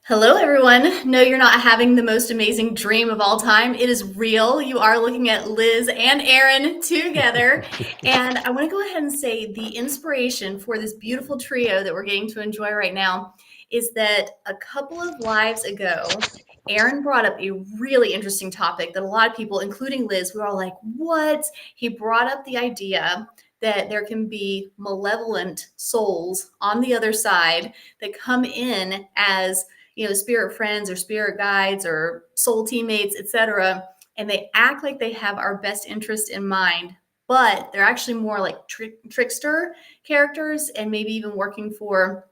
Hello, everyone. No, you're not having the most amazing dream of all time. It is real. You are looking at Liz and Aaron together. And I want to go ahead and say the inspiration for this beautiful trio that we're getting to enjoy right now is that a couple of lives ago, Aaron brought up a really interesting topic that a lot of people, including Liz, we were all like, what? He brought up the idea that there can be malevolent souls on the other side that come in as spirit friends or spirit guides or soul teammates, etc. And they act like they have our best interest in mind, but they're actually more like trickster characters and maybe even working for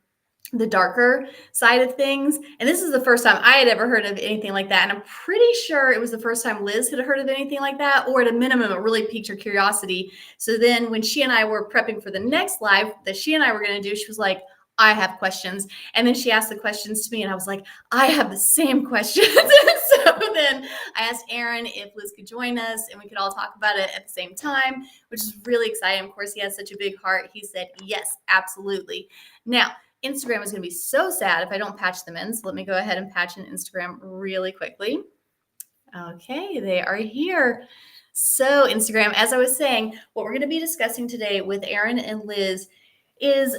the darker side of things. And this is the first time I had ever heard of anything like that. And I'm pretty sure it was the first time Liz had heard of anything like that, or at a minimum, it really piqued her curiosity. So then when she and I were prepping for the next live that she and I were going to do, she was like, I have questions. And then she asked the questions to me and I was like, I have the same questions. So then I asked Aaron if Liz could join us and we could all talk about it at the same time, which is really exciting. Of course, he has such a big heart. He said, yes, absolutely. Now, Instagram is going to be so sad if I don't patch them in. So let me go ahead and patch in Instagram really quickly. Okay, they are here. So Instagram, as I was saying, what we're going to be discussing today with Aaron and Liz is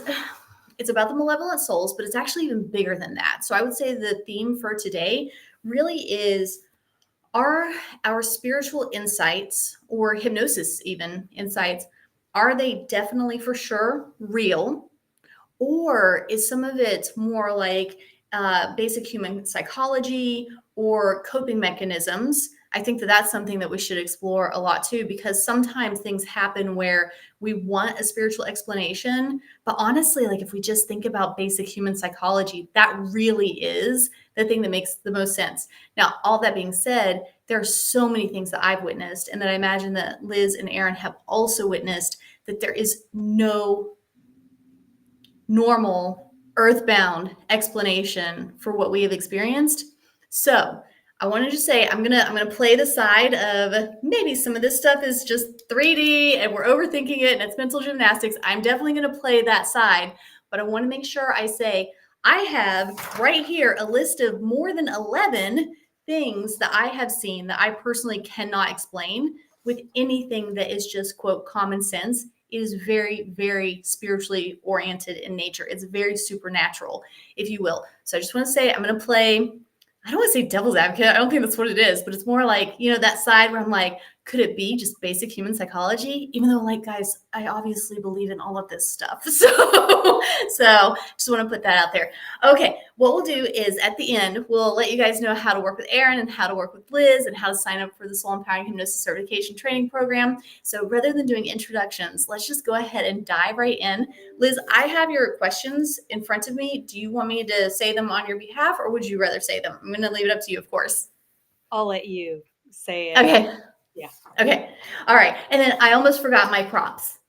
it's about the malevolent souls, but it's actually even bigger than that. So I would say the theme for today really is, are our spiritual insights or hypnosis even insights, are they definitely for sure real? Or is some of it more like basic human psychology or coping mechanisms? I think that that's something that we should explore a lot too, because sometimes things happen where we want a spiritual explanation. But honestly, like if we just think about basic human psychology, that really is the thing that makes the most sense. Now, all that being said, there are so many things that I've witnessed and that I imagine that Liz and Aaron have also witnessed, that there is no normal earthbound explanation for what we have experienced. So I wanted to say I'm gonna play the side of maybe some of this stuff is just 3D and we're overthinking it and it's mental gymnastics. I'm definitely gonna play that side, but I want to make sure I say I have right here a list of more than 11 things that I have seen that I personally cannot explain with anything that is just quote common sense. It is very, very spiritually oriented in nature. It's very supernatural, if you will. So I just want to say, I'm going to play, I don't want to say devil's advocate. I don't think that's what it is, but it's more like, that side where I'm like, could it be just basic human psychology? Even though, like, guys, I obviously believe in all of this stuff. So just want to put that out there. Okay, what we'll do is at the end, we'll let you guys know how to work with Aaron and how to work with Liz and how to sign up for the Soul Empowering Hypnosis Certification Training Program. So rather than doing introductions, let's just go ahead and dive right in. Liz, I have your questions in front of me. Do you want me to say them on your behalf or would you rather say them? I'm going to leave it up to you, of course. I'll let you say it. Okay. Yeah. Okay. All right. And then I almost forgot my props.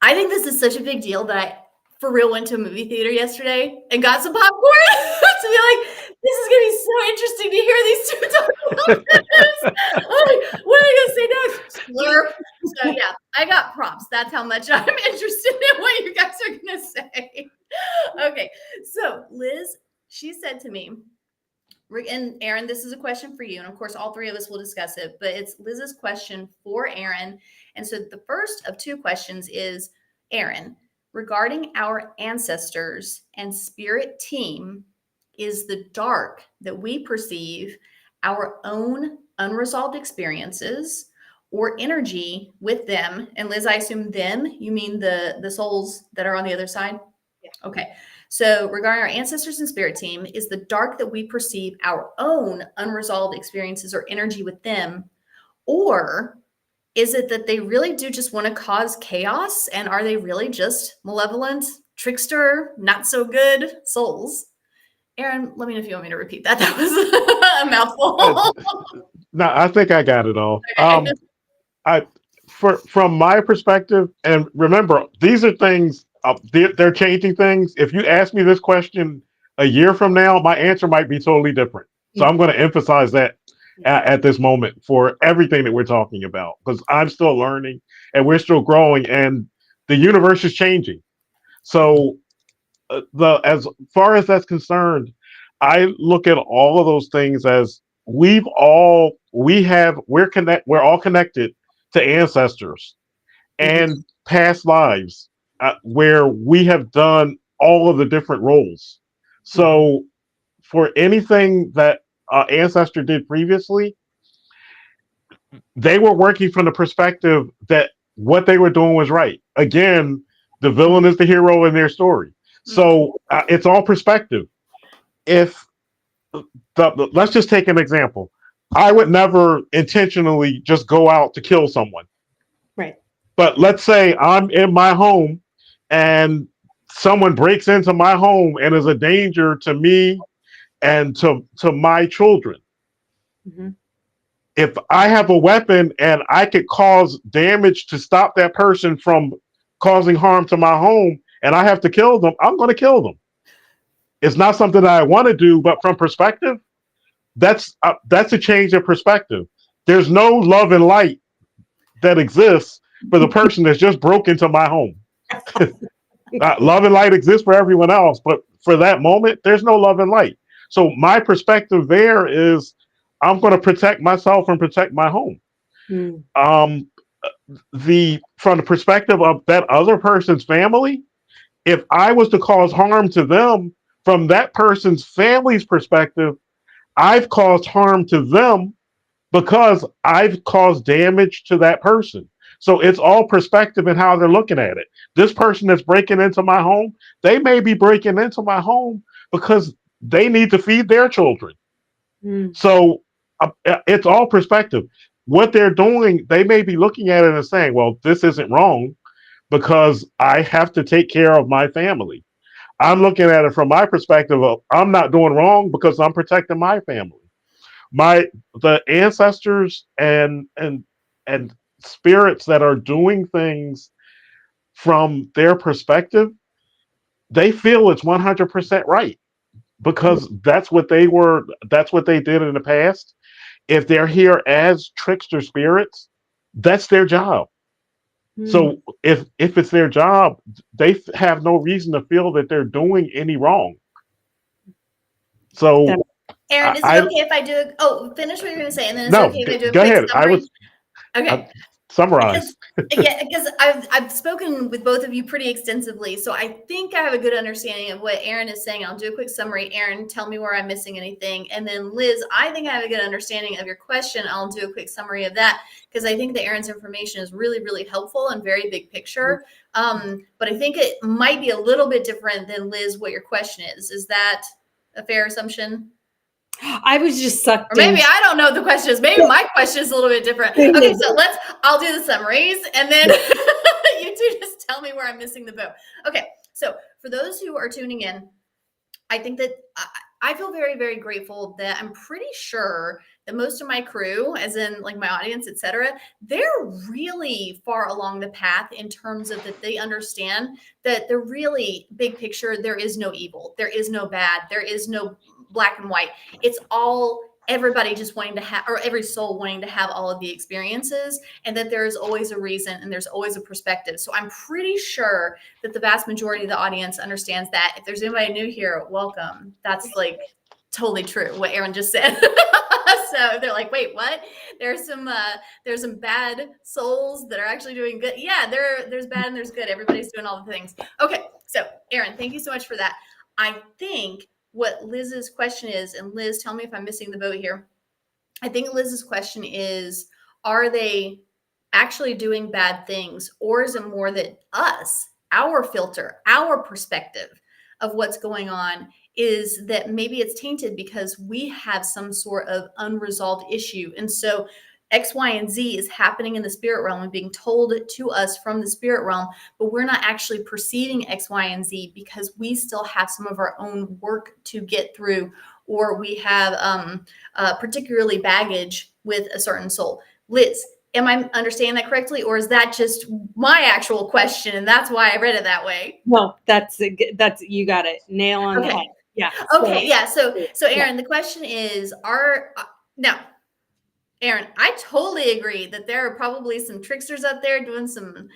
I think this is such a big deal that I, for real, went to a movie theater yesterday and got some popcorn to be like, this is going to be so interesting to hear these two talk about this. Like, what are they going to say next? Slurp. So yeah, I got props. That's how much I'm interested in what you guys are going to say. Okay. So Liz, she said to me, and Aaron, this is a question for you. And of course, all three of us will discuss it, but it's Liz's question for Aaron. And so the first of two questions is, Aaron, regarding our ancestors and spirit team, is the dark that we perceive our own unresolved experiences or energy with them? And Liz, I assume them, you mean the souls that are on the other side? Yeah. Okay. So regarding our ancestors and spirit team, is the dark that we perceive our own unresolved experiences or energy with them, or is it that they really do just want to cause chaos, and are they really just malevolent, trickster, not so good souls? Aaron, let me know if you want me to repeat that. That was a mouthful. No, I think I got it all. Okay. From my perspective, and remember, these are things, they're changing things. If you ask me this question a year from now, my answer might be totally different. So I'm going to emphasize that at this moment for everything that we're talking about, because I'm still learning and we're still growing and the universe is changing. So as far as that's concerned, I look at all of those things as we're all connected to ancestors and past lives where we have done all of the different roles. So for anything that ancestor did previously, they were working from the perspective that what they were doing was right. Again, the villain is the hero in their story. So it's all perspective. If let's just take an example. I would never intentionally just go out to kill someone. Right. But let's say I'm in my home and someone breaks into my home and is a danger to me and to my children. Mm-hmm. If I have a weapon and I could cause damage to stop that person from causing harm to my home and I have to kill them, I'm going to kill them. It's not something that I want to do, but from perspective, that's a change of perspective. There's no love and light that exists for the person that's just broke into my home. Love and light exists for everyone else, but for that moment, there's no love and light. So my perspective there is I'm going to protect myself and protect my home. Mm. From the perspective of that other person's family, if I was to cause harm to them from that person's family's perspective, I've caused harm to them because I've caused damage to that person. So it's all perspective and how they're looking at it. This person that's breaking into my home, they may be breaking into my home because they need to feed their children. Mm. So it's all perspective. What they're doing, they may be looking at it and saying, well, this isn't wrong because I have to take care of my family. I'm looking at it from my perspective of I'm not doing wrong because I'm protecting my family. The ancestors and spirits that are doing things from their perspective, they feel it's 100% right because that's what they did in the past. If they're here as trickster spirits, that's their job. So if it's their job, they have no reason to feel that they're doing any wrong. So Aaron, is it okay if I do? Finish what you're going to say, and then it's okay if I do a go quick ahead. summary. Okay. Summarize. Because I've spoken with both of you pretty extensively, so I think I have a good understanding of what Aaron is saying. I'll do a quick summary. Aaron, tell me where I'm missing anything, and then Liz, I think I have a good understanding of your question. I'll do a quick summary of that because I think that Aaron's information is really, really helpful and very big picture. But I think it might be a little bit different than Liz. What your question is? Is that a fair assumption? I was just sucked or maybe in. I don't know what the question is. Maybe my question is a little bit different. Okay, so I'll do the summaries and then you two just tell me where I'm missing the boat. Okay, so for those who are tuning in, I think that I feel very, very grateful that I'm pretty sure that most of my crew, as in like my audience, etc., they're really far along the path in terms of that they understand that they're really big picture. There is no evil. There is no bad. There is no black and white. It's all everybody just wanting to have, or every soul wanting to have all of the experiences, and that there is always a reason and there's always a perspective. So I'm pretty sure that the vast majority of the audience understands that. If there's anybody new here, welcome. That's like totally true what Aaron just said. So they're like, wait, what? There's some bad souls that are actually doing good. Yeah, there's bad and there's good. Everybody's doing all the things. Okay, so Aaron, thank you so much for that. I think what Liz's question is, and Liz, tell me if I'm missing the boat here. I think Liz's question is, are they actually doing bad things, or is it more that us, our filter, our perspective of what's going on is that maybe it's tainted because we have some sort of unresolved issue. And so X, Y, and Z is happening in the spirit realm and being told to us from the spirit realm, but we're not actually perceiving X, Y, and Z because we still have some of our own work to get through, or we have particularly baggage with a certain soul. Liz, am I understanding that correctly, or is that just my actual question and that's why I read it that way? No, that's you got it. Nail on the head. Yeah. Okay. Yeah. So Aaron, the question is, now, Aaron, I totally agree that there are probably some tricksters out there doing some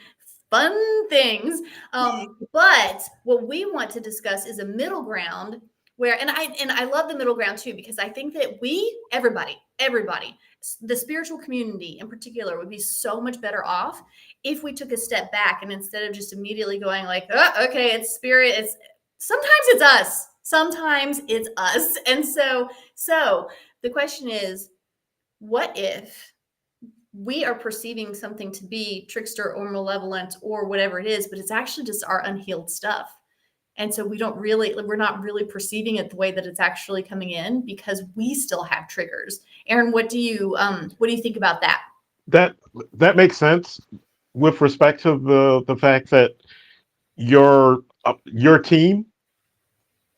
fun things. But what we want to discuss is a middle ground where, and I love the middle ground too, because I think that everybody, the spiritual community in particular would be so much better off if we took a step back and instead of just immediately going like, oh, okay, it's spirit. Sometimes it's us. And so the question is, what if we are perceiving something to be trickster or malevolent or whatever it is, but it's actually just our unhealed stuff. And so we're not really perceiving it the way that it's actually coming in because we still have triggers. Aaron, what do you think about that? That makes sense with respect to the fact that your team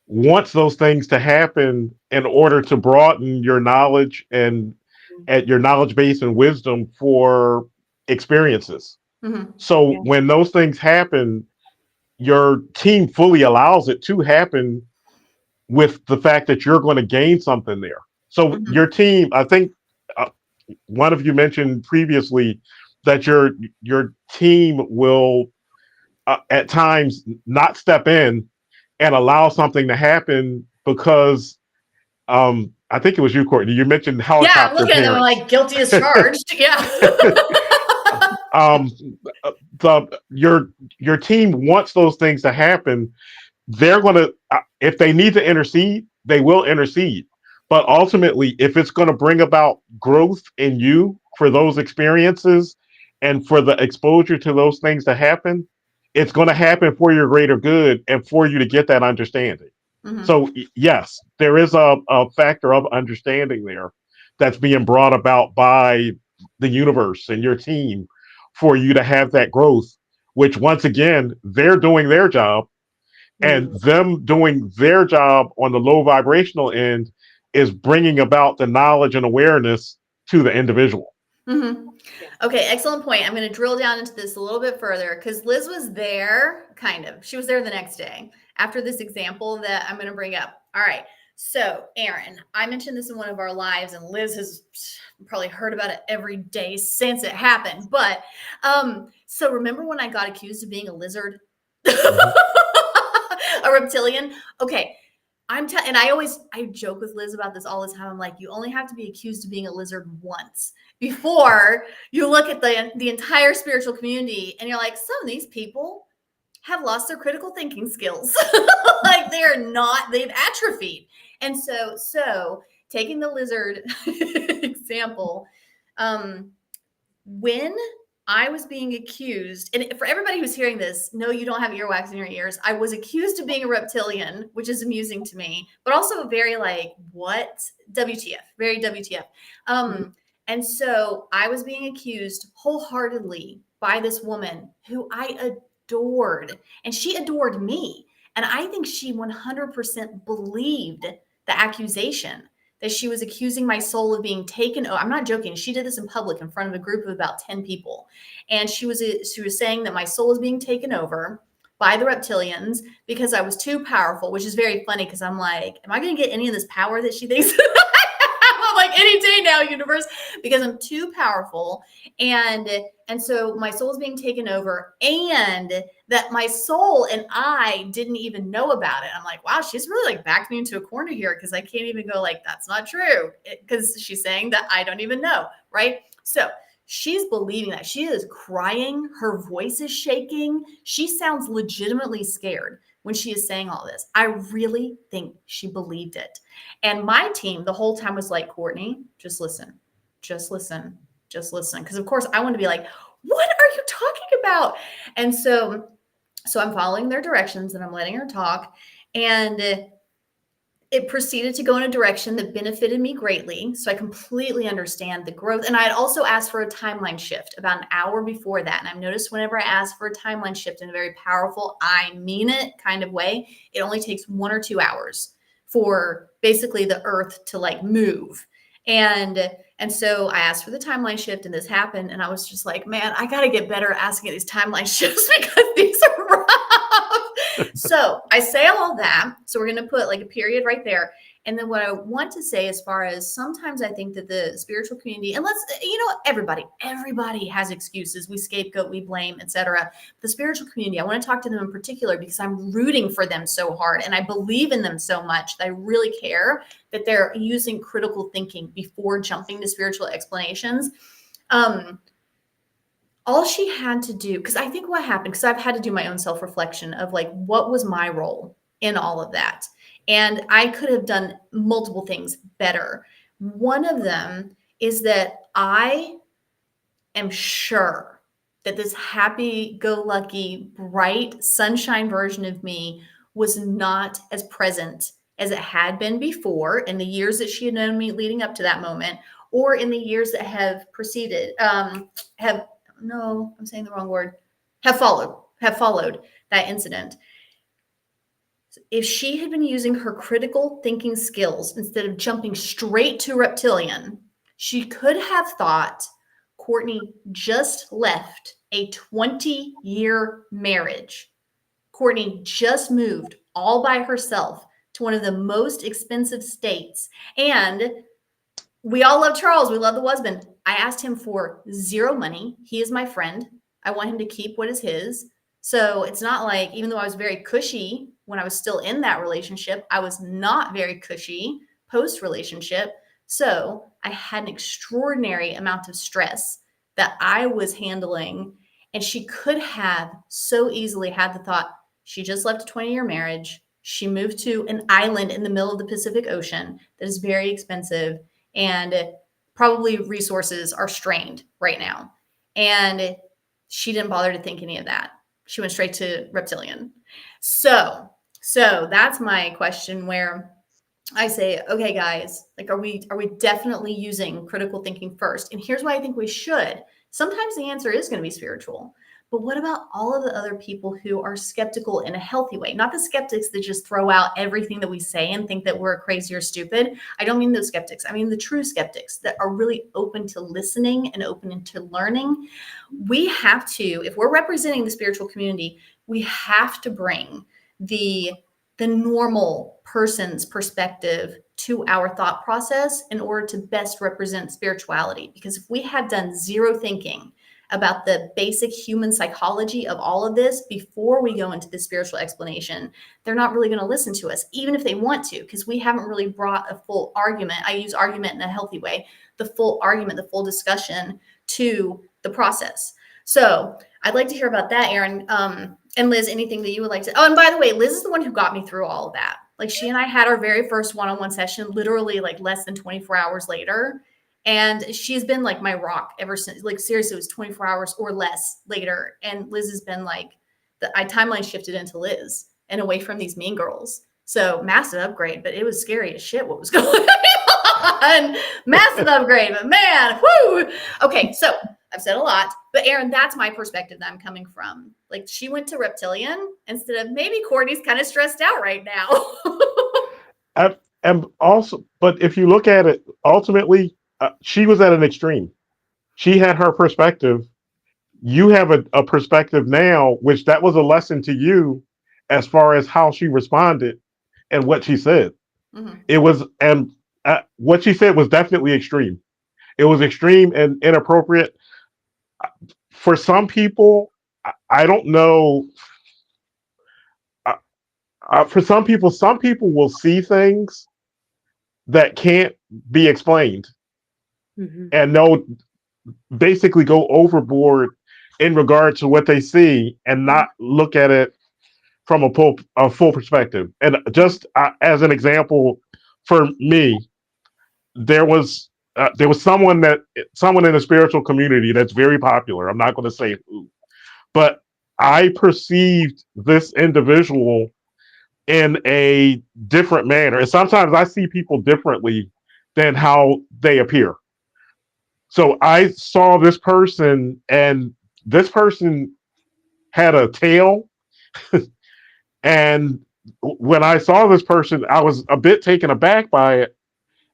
wants those things to happen in order to broaden your knowledge and at your knowledge base and wisdom for experiences. Mm-hmm. So when those things happen, your team fully allows it to happen with the fact that you're going to gain something there. So your team, I think one of you mentioned previously that your team will at times not step in and allow something to happen because I think it was you, Courtney. You mentioned helicopter. Yeah, I'm looking at them like guilty as charged. Yeah. Your team wants those things to happen. They're gonna if they need to intercede, they will intercede. But ultimately, if it's going to bring about growth in you for those experiences and for the exposure to those things to happen, it's going to happen for your greater good and for you to get that understanding. Mm-hmm. So yes, there is a factor of understanding there that's being brought about by the universe and your team for you to have that growth, which once again, they're doing their job and them doing their job on the low vibrational end is bringing about the knowledge and awareness to the individual. Mm-hmm. Okay, excellent point. I'm going to drill down into this a little bit further because Liz was there, kind of. She was there the next day after this example that I'm going to bring up. All right. So, Aaron, I mentioned this in one of our lives, and Liz has probably heard about it every day since it happened. But so remember when I got accused of being a lizard, a reptilian? Okay. And I joke with Liz about this all the time. I'm like, you only have to be accused of being a lizard once before you look at the entire spiritual community and you're like, some of these people have lost their critical thinking skills. Like they've atrophied. And so taking the lizard example, when I was being accused, and for everybody who's hearing this, no, you don't have earwax in your ears. I was accused of being a reptilian, which is amusing to me, but also very like, what? WTF, very WTF. And so I was being accused wholeheartedly by this woman who I adored, and she adored me. And I think she 100% believed the accusation that she was accusing my soul of being taken. Oh, I'm not joking. She did this in public in front of a group of about 10 people. And she was saying that my soul was being taken over by the reptilians because I was too powerful, which is very funny because I'm like, am I going to get any of this power that she thinks I'm like, any day now, universe, because I'm too powerful. And so my soul is being taken over, and that my soul and I didn't even know about it. I'm like, wow, she's really like backed me into a corner here because I can't even go like, that's not true, because she's saying that I don't even know, right? So she's believing that. She is crying. Her voice is shaking. She sounds legitimately scared when she is saying all this. I really think she believed it. And my team the whole time was like, Courtney, just listen, just listen, just listen. Because of course I want to be like, what are you talking about? And so I'm following their directions and I'm letting her talk. And it proceeded to go in a direction that benefited me greatly. So I completely understand the growth. And I had also asked for a timeline shift about an hour before that. And I've noticed whenever I ask for a timeline shift in a very powerful, I mean it kind of way, it only takes 1 or 2 hours for basically the earth to like move. And so I asked for the timeline shift and this happened. And I was just like, man, I got to get better at asking these timeline shifts because these are rough. So I say all that. So we're going to put like a period right there. And then what I want to say, as far as sometimes I think that the spiritual community, and everybody has excuses. We scapegoat, we blame, etc. The spiritual community, I want to talk to them in particular because I'm rooting for them so hard and I believe in them so much that I really care that they're using critical thinking before jumping to spiritual explanations. All she had to do, because I think what happened, because I've had to do my own self-reflection of like, what was my role in all of that? And I could have done multiple things better. One of them is that I am sure that this happy-go-lucky, bright, sunshine version of me was not as present as it had been before in the years that she had known me leading up to that moment, or in the years that have preceded, have followed that incident. If she had been using her critical thinking skills instead of jumping straight to reptilian, she could have thought Courtney just left a 20-year marriage. Courtney just moved all by herself to one of the most expensive states. And we all love Charles. We love the husband. I asked him for zero money. He is my friend. I want him to keep what is his. So it's not like, even though I was very cushy when I was still in that relationship, I was not very cushy post-relationship. So I had an extraordinary amount of stress that I was handling. And she could have so easily had the thought, she just left a 20-year marriage. She moved to an island in the middle of the Pacific Ocean that is very expensive. And probably resources are strained right now. And she didn't bother to think any of that. She went straight to reptilian. So that's my question, where I say, okay, guys, like, are we definitely using critical thinking first? And here's why I think we should. Sometimes the answer is going to be spiritual. But what about all of the other people who are skeptical in a healthy way? Not the skeptics that just throw out everything that we say and think that we're crazy or stupid. I don't mean those skeptics. I mean the true skeptics that are really open to listening and open to learning. We have to, if we're representing the spiritual community, we have to bring the normal person's perspective to our thought process in order to best represent spirituality. Because if we have done zero thinking about the basic human psychology of all of this before we go into the spiritual explanation, they're not really going to listen to us, even if they want to, because we haven't really brought a full argument. I use argument in a healthy way, the full argument, the full discussion to the process. So I'd like to hear about that, Erin. And Liz, anything that you would like to, oh, and by the way, Liz is the one who got me through all of that. Like, she and I had our very first one-on-one session, literally like less than 24 hours later. And she's been like my rock ever since. Like, seriously, it was 24 hours or less later. And Liz has been like, I timeline shifted into Liz and away from these mean girls. So massive upgrade, but it was scary as shit what was going on. Massive upgrade, but man, whoo. Okay, so I've said a lot, but Erin, that's my perspective that I'm coming from. Like, she went to reptilian instead of, maybe Courtney's kind of stressed out right now. And also, but if you look at it, ultimately, she was at an extreme. She had her perspective. You have a perspective now, which that was a lesson to you as far as how she responded and what she said. Mm-hmm. It was, and what she said was definitely extreme. It was extreme and inappropriate. For some people, I don't know. For some people will see things that can't be explained. Mm-hmm. And they'll basically go overboard in regard to what they see and not look at it from a full perspective. And just as an example, for me, there was someone in the spiritual community that's very popular. I'm not going to say who, but I perceived this individual in a different manner. And sometimes I see people differently than how they appear. So I saw this person, and this person had a tail. And when I saw this person, I was a bit taken aback by it.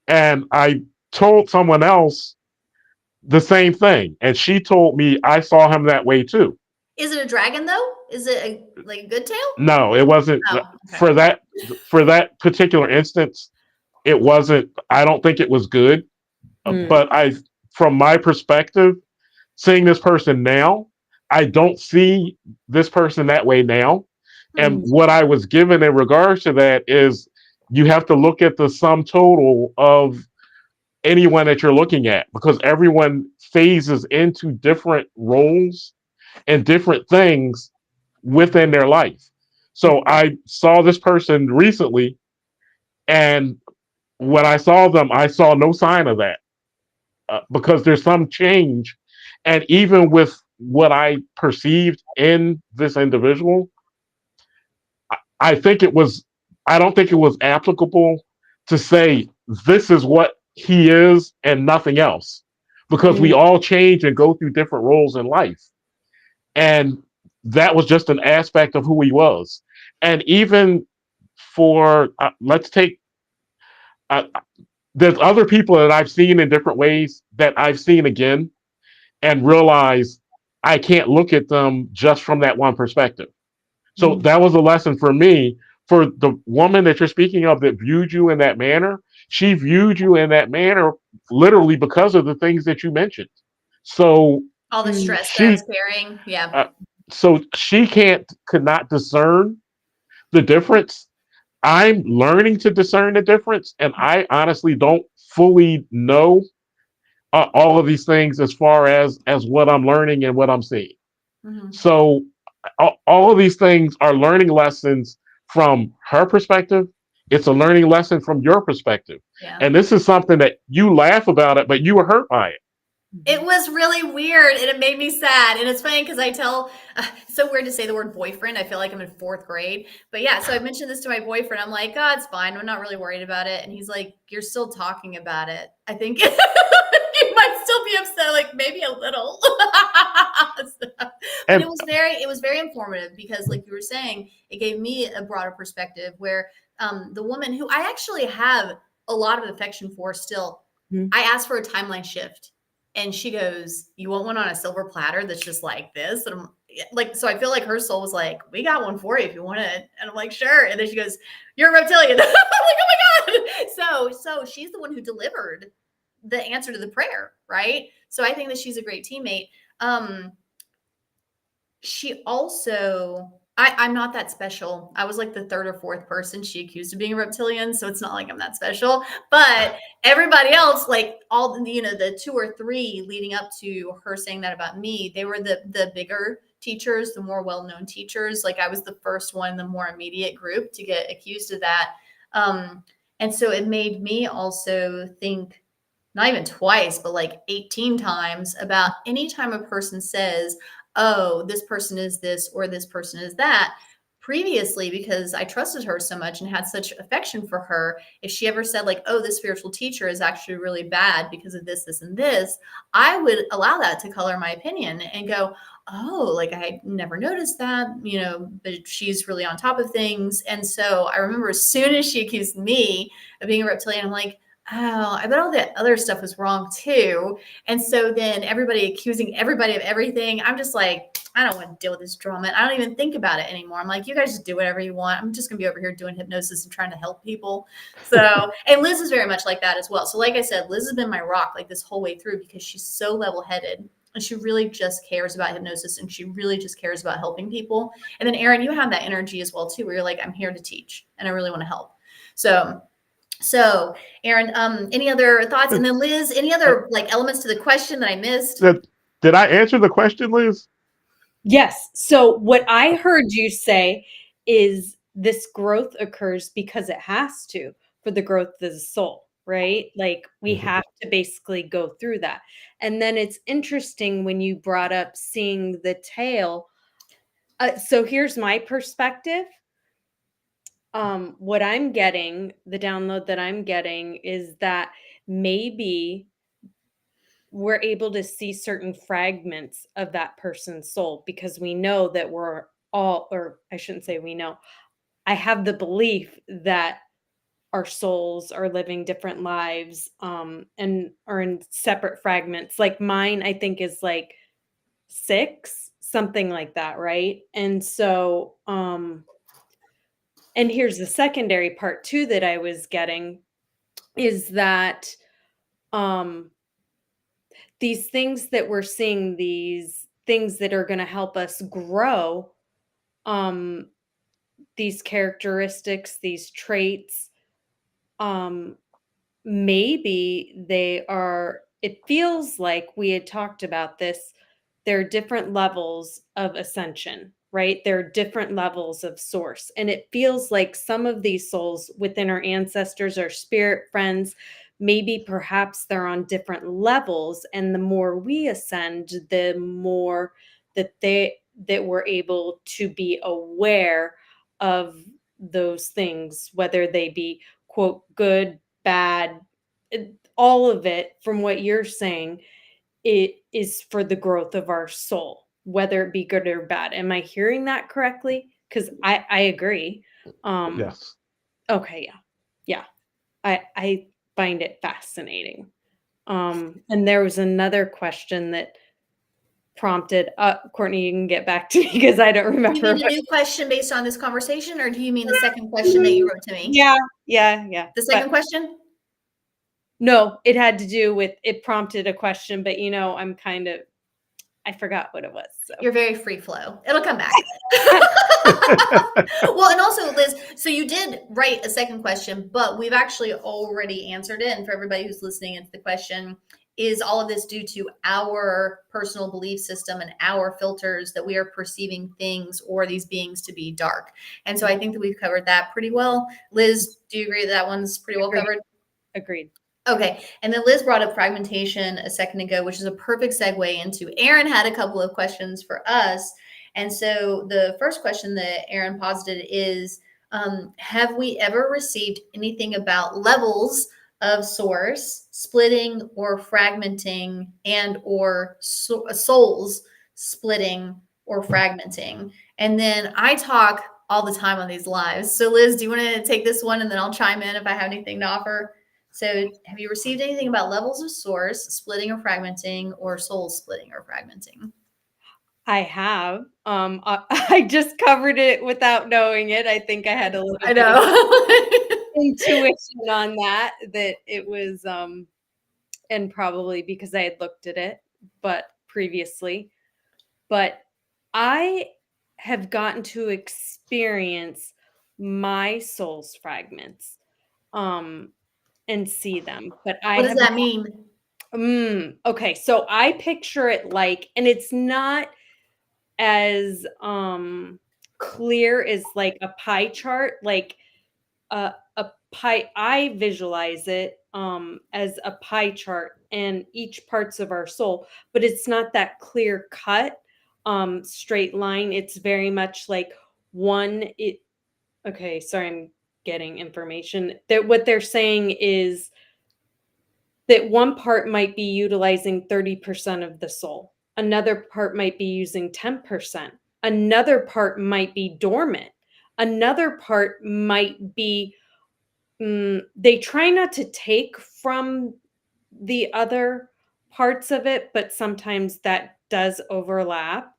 And I told someone else the same thing. And she told me I saw him that way too. Is it a dragon though? Is it like a good tail? No, it wasn't Oh, okay. for that particular instance. It wasn't. I don't think it was good. But from my perspective, seeing this person now, I don't see this person that way now. And what I was given in regards to that is you have to look at the sum total of anyone that you're looking at, because everyone phases into different roles and different things within their life. So I saw this person recently, and when I saw them, I saw no sign of that, because there's some change. And even with what I perceived in this individual, I think it was, I don't think it was applicable to say this is what he is and nothing else, because we all change and go through different roles in life. And that was just an aspect of who he was. And even for, let's take, uh, there's other people that I've seen in different ways that I've seen again and realize I can't look at them just from that one perspective. So that was a lesson for me. For the woman that you're speaking of that viewed you in that manner, she viewed you in that manner literally because of the things that you mentioned. So All the stress that I she, was carrying. Yeah. so she could not discern the difference. I'm learning to discern the difference, and I honestly don't fully know all of these things as far as what I'm learning and what I'm seeing. So all of these things are learning lessons from her perspective. It's a learning lesson from your perspective. Yeah. And this is something that you laugh about it, but you were hurt by it. It was really weird and it made me sad. And it's funny because it's so weird to say the word boyfriend. I feel like I'm in fourth grade. But yeah, so I mentioned this to my boyfriend. I'm like, oh, it's fine. I'm not really worried about it. And he's like, you're still talking about it. I think you might still be upset, like maybe a little. But And it was very informative because, like you were saying, it gave me a broader perspective where the woman who I actually have a lot of affection for still, I asked for a timeline shift. And she goes, you want one on a silver platter that's just like this? And I'm like, so I feel like her soul was like, we got one for you if you want it. And I'm like, sure. And then she goes, you're a reptilian. I'm like, oh my God. So she's the one who delivered the answer to the prayer, right? So I think that she's a great teammate. She also, I'm not that special. I was like the third or fourth person she accused of being a reptilian. So it's not like I'm that special. But everybody else, like all the 2 or 3 leading up to her saying that about me, they were the bigger teachers, the more well-known teachers. Like I was the first one in the more immediate group to get accused of that. And so it made me also think, not even twice, but like 18 times about any time a person says, oh, this person is this or this person is that. Previously, because I trusted her so much and had such affection for her, if she ever said like, oh, this spiritual teacher is actually really bad because of this, this, and this, I would allow that to color my opinion and go, oh, like I never noticed that, but she's really on top of things. And so I remember as soon as she accused me of being a reptilian, I'm like, oh, I bet all that other stuff was wrong too. And so then everybody accusing everybody of everything. I'm just like, I don't want to deal with this drama. I don't even think about it anymore. I'm like, you guys just do whatever you want. I'm just going to be over here doing hypnosis and trying to help people. So, and Liz is very much like that as well. So like I said, Liz has been my rock like this whole way through because she's so level-headed and she really just cares about hypnosis and she really just cares about helping people. And then Erin, you have that energy as well too, where you're like, I'm here to teach and I really want to help. So Erin, any other thoughts? And then Liz, any other like elements to the question that I missed? Did I answer the question, Liz? Yes. So what I heard you say is this growth occurs because it has to for the growth of the soul, right? Like we have to basically go through that. And then it's interesting when you brought up seeing the tail. So here's my perspective. What I'm getting, the download that I'm getting is that maybe we're able to see certain fragments of that person's soul because we know that we're all, or I shouldn't say we know, I have the belief that our souls are living different lives and are in separate fragments. Like mine, I think is like 6 something like that, right? And so, and here's the secondary part too that I was getting is that um these things that we're seeing, these things that are going to help us grow, um these characteristics, these traits, um maybe they are, it feels like we had talked about this, there are different levels of ascension, right? There are different levels of source. And it feels like some of these souls within our ancestors, our spirit friends, maybe perhaps they're on different levels. And the more we ascend, the more that we're able to be aware of those things, whether they be quote good, bad, all of it from what you're saying, it is for the growth of our soul, whether it be good or bad. Am I hearing that correctly? Because I agree. Yes. Okay, yeah. Yeah. I find it fascinating. And there was another question that prompted Courtney, you can get back to me because I don't Do you remember. mean a new question based on this conversation, or do you mean the second question that you wrote to me? Yeah. The second question? No, it had to do with, it prompted a question, but I'm kind of, I forgot what it was. So. You're very free flow. It'll come back. Well, and also, Liz, so you did write a second question, but we've actually already answered it. And for everybody who's listening into the question, is all of this due to our personal belief system and our filters that we are perceiving things or these beings to be dark? And so I think that we've covered that pretty well. Liz, do you agree that one's pretty well covered? Agreed. Okay. And then Liz brought up fragmentation a second ago, which is a perfect segue into Aaron had a couple of questions for us. And so the first question that Aaron posited is, have we ever received anything about levels of source splitting or fragmenting and or souls splitting or fragmenting? And then I talk all the time on these lives. So Liz, do you want to take this one and then I'll chime in if I have anything to offer? So have you received anything about levels of source splitting or fragmenting or soul splitting or fragmenting? I have. I just covered it without knowing it. I think I had a little I bit of know. intuition on that it was, and probably because I had looked at it, but previously. But I have gotten to experience my soul's fragments, and see them. But I What does have that mean? okay, so I picture it like, and it's not as clear as like a pie chart, like a pie. I visualize it as a pie chart and each parts of our soul, but it's not that clear cut straight line. It's very much like one it okay, sorry, I'm getting information that what they're saying is that one part might be utilizing 30% of the soul. Another part might be using 10%. Another part might be dormant. Another part might be, they try not to take from the other parts of it, but sometimes that does overlap.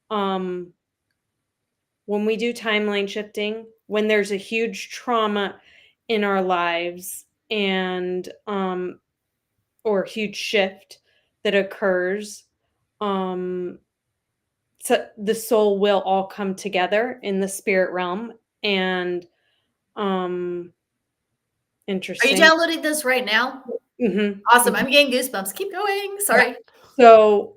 When we do timeline shifting, when there's a huge trauma in our lives and or huge shift that occurs, so the soul will all come together in the spirit realm. And Are you interesting. downloading this right now? Mhm. Awesome. I'm getting goosebumps. Keep going. Sorry. So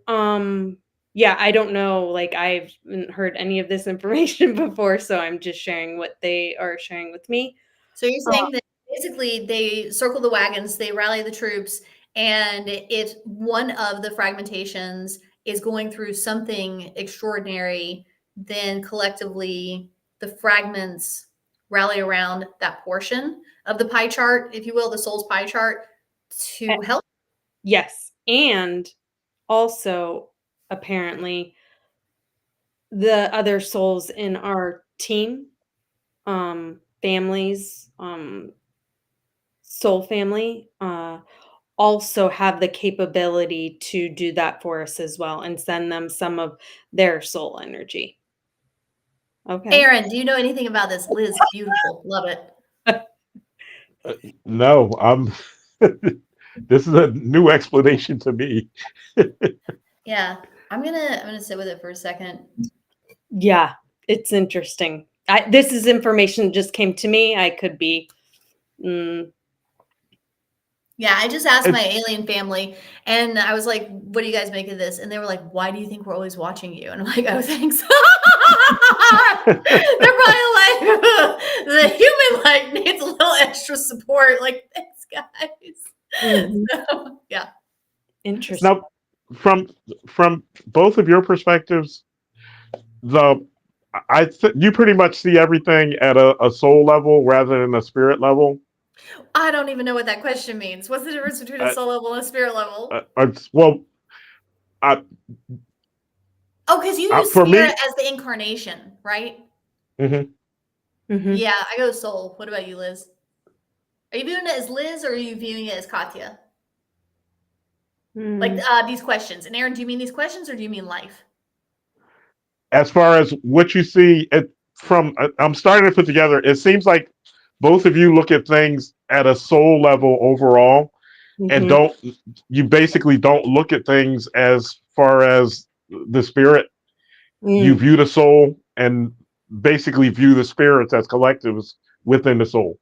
yeah, I don't know, like I haven't heard any of this information before, so I'm just sharing what they are sharing with me. So you're saying that basically they circle the wagons, they rally the troops, and if one of the fragmentations is going through something extraordinary, then collectively the fragments rally around that portion of the pie chart, if you will, the soul's pie chart, to help. Yes, and also apparently the other souls in our team, families, soul family, also have the capability to do that for us as well and send them some of their soul energy. Okay. Aaron, do you know anything about this? Liz, beautiful. Love it. No, I'm. This is a new explanation to me. Yeah. I'm gonna sit with it for a second. Yeah, it's interesting. This is information that just came to me. I could be mm, Yeah, I just asked my It's alien family, and I was like, "What do you guys make of this?" And they were like, "Why do you think we're always watching you?" And I'm like, "Oh, thanks." They're probably like, "The human like needs a little extra support." Like, thanks, guys. mhm, So, yeah. interesting. now from both of your perspectives. The you pretty much see everything at a soul level rather than a spirit level. I don't even know what that question means. What's the difference between a Uh, soul level and a spirit level? well, I, Oh, because you use for spirit me, as the incarnation, right? mhm, Mhm, Yeah, I go soul. What about you, Liz? Are you viewing it as Liz or are you viewing it as Katya? Like mm, these questions. And Aaron, do you mean these questions or do you mean life? as far as what you see, I'm starting to put together. It seems like both of you look at things at a soul level overall, and mhm, don't you basically don't look at things as far as the spirit. You mm, view the soul and basically view the spirits as collectives within the soul.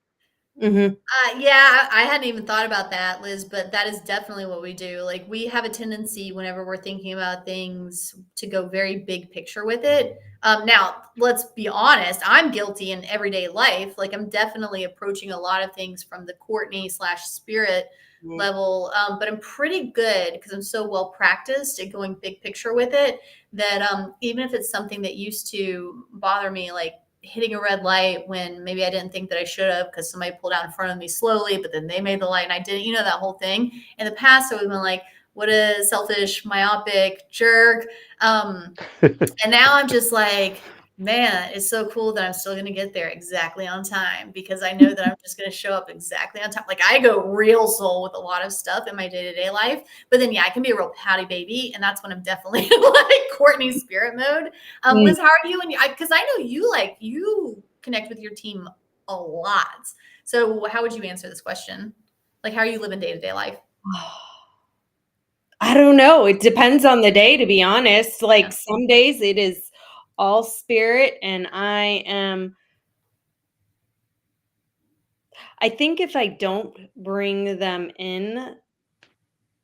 mhm, Yeah, I hadn't even thought about that, Liz, but that is definitely what we do. Like, we have a tendency whenever we're thinking about things to go very big picture with it. Now, let's be honest, I'm guilty in everyday life. Like, I'm definitely approaching a lot of things from the Courtney slash spirit mm, level, but I'm pretty good because I'm so well practiced at going big picture with it that even if it's something that used to bother me, like hitting a red light when maybe I didn't think that I should have because somebody pulled out in front of me slowly, but then they made the light and I didn't, that whole thing. In the past, I would have been like, what a selfish, myopic jerk. And now I'm just like, man, it's so cool that I'm still going to get there exactly on time because I know that I'm just going to show up exactly on time. Like, I go real soul with a lot of stuff in my day to day life, but then, yeah, I can be a real pouty baby. And that's when I'm definitely like Courtney spirit mode. mm. Liz, how are you? And because I know you connect with your team a lot. So how would you answer this question? Like, how are you living day to day life? I don't know. It depends on the day, to be honest. Like Yeah. some days it is all spirit, and I think if I don't bring them in,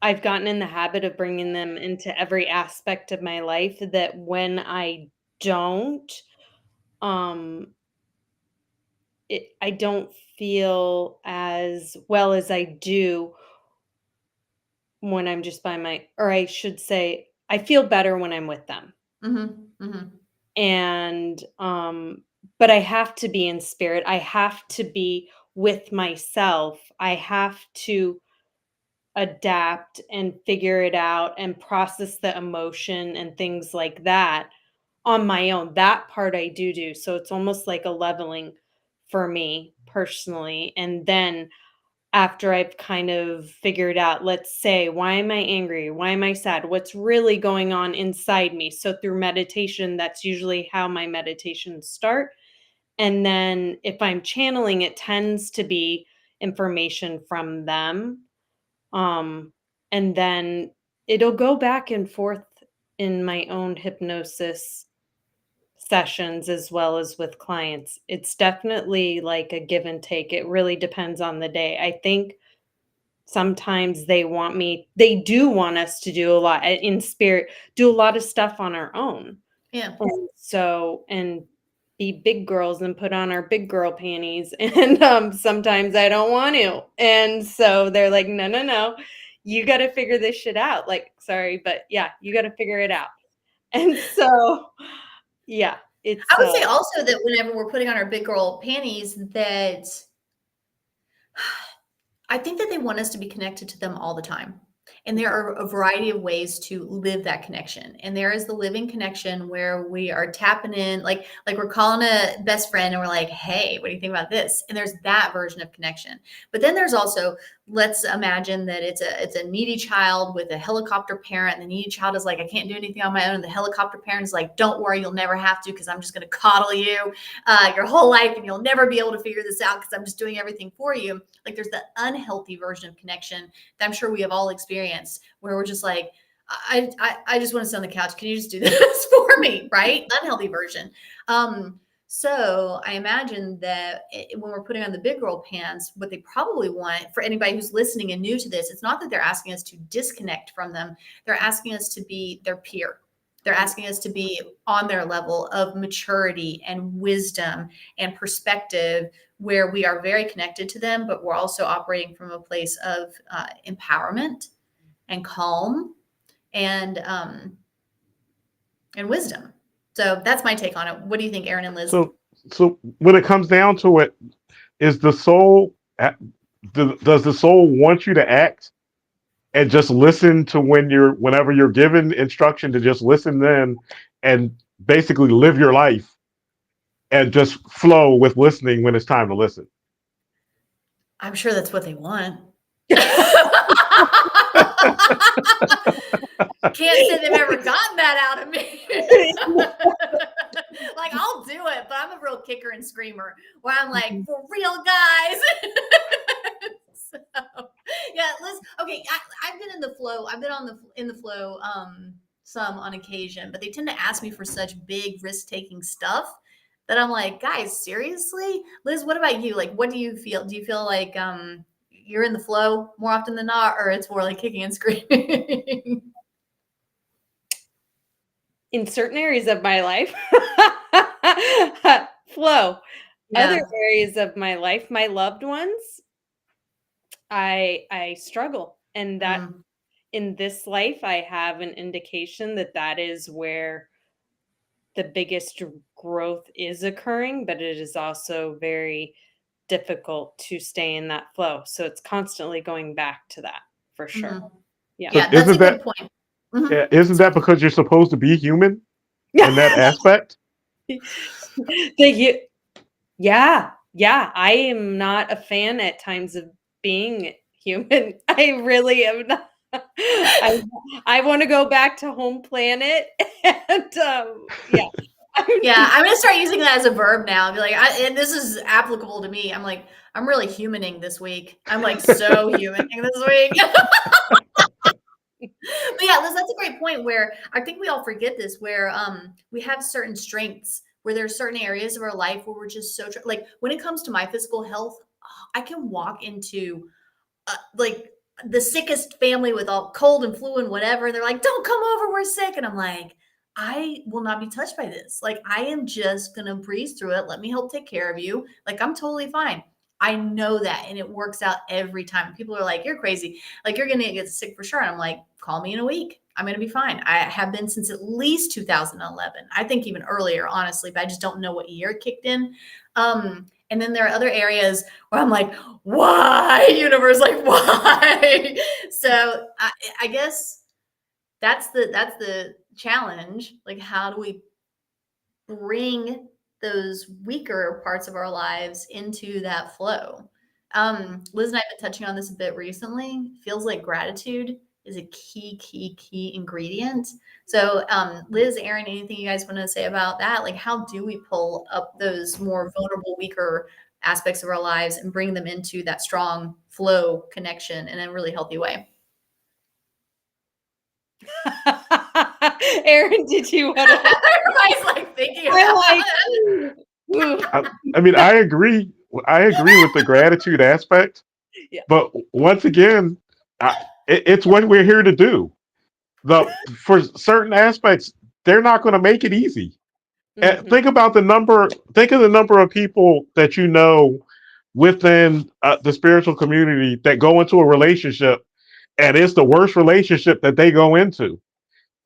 I've gotten in the habit of bringing them into every aspect of my life that when I don't, um, I don't feel as well as I do when I'm just or I should say, I feel better when I'm with them. Mm-hmm. Mm-hmm. And but I have to be in spirit. I have to be with myself. I have to adapt and figure it out and process the emotion and things like that on my own. That part I do. So it's almost like a leveling for me personally. And then after I've kind of figured out, let's say, why am I angry? Why am I sad? What's really going on inside me? So through meditation, that's usually how my meditations start. And then if I'm channeling, it tends to be information from them. Um, and then it'll go back and forth in my own hypnosis sessions as well as with clients. It's definitely like a give and take. It really depends on the day. I think sometimes they do want us to do a lot in spirit, do a lot of stuff on our own. Yeah. And be big girls and put on our big girl panties. And sometimes I don't want to. And so they're like, no, no, no, you got to figure this shit out. Like, sorry, but yeah, you got to figure it out. And so, yeah, I it's, would say also that whenever we're putting on our big girl panties, that I think that they want us to be connected to them all the time. And there are a variety of ways to live that connection. And there is the living connection where we are tapping in, like we're calling a best friend and we're like, hey, what do you think about this? And there's that version of connection. But then there's also, let's imagine that it's a needy child with a helicopter parent. And the needy child is like, I can't do anything on my own. And the helicopter parent is like, don't worry, you'll never have to, because I'm just going to coddle you your whole life and you'll never be able to figure this out because I'm just doing everything for you. Like there's the unhealthy version of connection that I'm sure we have all experienced, where we're just like, I just want to sit on the couch. Can you just do this for me? Right? Unhealthy version. So I imagine that when we're putting on the big girl pants, what they probably want, for anybody who's listening and new to this, it's not that they're asking us to disconnect from them. They're asking us to be their peer. They're asking us to be on their level of maturity and wisdom and perspective, where we are very connected to them, but we're also operating from a place of empowerment and calm and wisdom. So that's my take on it. What do you think, Aaron and Liz? So when it comes down to it, is the soul, does the soul want you to act and just listen to whenever you're given instruction to just listen then and basically live your life and just flow with listening when it's time to listen? I'm sure that's what they want. Can't say they've ever gotten that out of me. Like, I'll do it, but I'm a real kicker and screamer where I'm like, for real, guys. So, yeah, Liz. Okay, I've been in the flow. I've been in the flow some on occasion, but they tend to ask me for such big risk-taking stuff that I'm like, guys, seriously? Liz, what about you? Like, what do you feel? Do you feel like you're in the flow more often than not, or it's more like kicking and screaming? In certain areas of my life, flow. Yeah. Other areas of my life, my loved ones, I struggle. And that in this life, I have an indication that is where the biggest growth is occurring, but it is also very difficult to stay in that flow. So it's constantly going back to that, for sure. Yeah. So Yeah, that's a good point. Yeah, isn't that because you're supposed to be human in that aspect? Yeah. I am not a fan at times of being human. I really am not. I want to go back to home planet, and yeah. Yeah, I'm gonna start using that as a verb now. I'll be like, and this is applicable to me. I'm like, I'm really humaning this week. I'm like so humaning this week. But yeah, Liz, that's a great point, where I think we all forget this, where we have certain strengths, where there are certain areas of our life where we're just so like when it comes to my physical health, I can walk into like the sickest family with all cold and flu and whatever. And they're like, don't come over, we're sick. And I'm like, I will not be touched by this. Like, I am just going to breeze through it. Let me help take care of you. Like, I'm totally fine. I know that. And it works out every time. People are like, you're crazy. Like, you're going to get sick for sure. And I'm like, call me in a week. I'm going to be fine. I have been since at least 2011. I think even earlier, honestly, but I just don't know what year it kicked in. And then there are other areas where I'm like, why, universe? Like, why? So I guess that's the challenge. Like, how do we bring those weaker parts of our lives into that flow? Liz and I have been touching on this a bit recently. Feels like gratitude is a key ingredient. So Liz, Aaron, anything you guys want to say about that? Like, how do we pull up those more vulnerable, weaker aspects of our lives and bring them into that strong flow connection in a really healthy way? Aaron, did you want to? Everybody's like thinking about it. I mean, I agree with the gratitude aspect. Yeah. But once again, it's what we're here to do. For certain aspects, they're not going to make it easy. Mm-hmm. Think of the number of people that you know within the spiritual community that go into a relationship, and it's the worst relationship that they go into,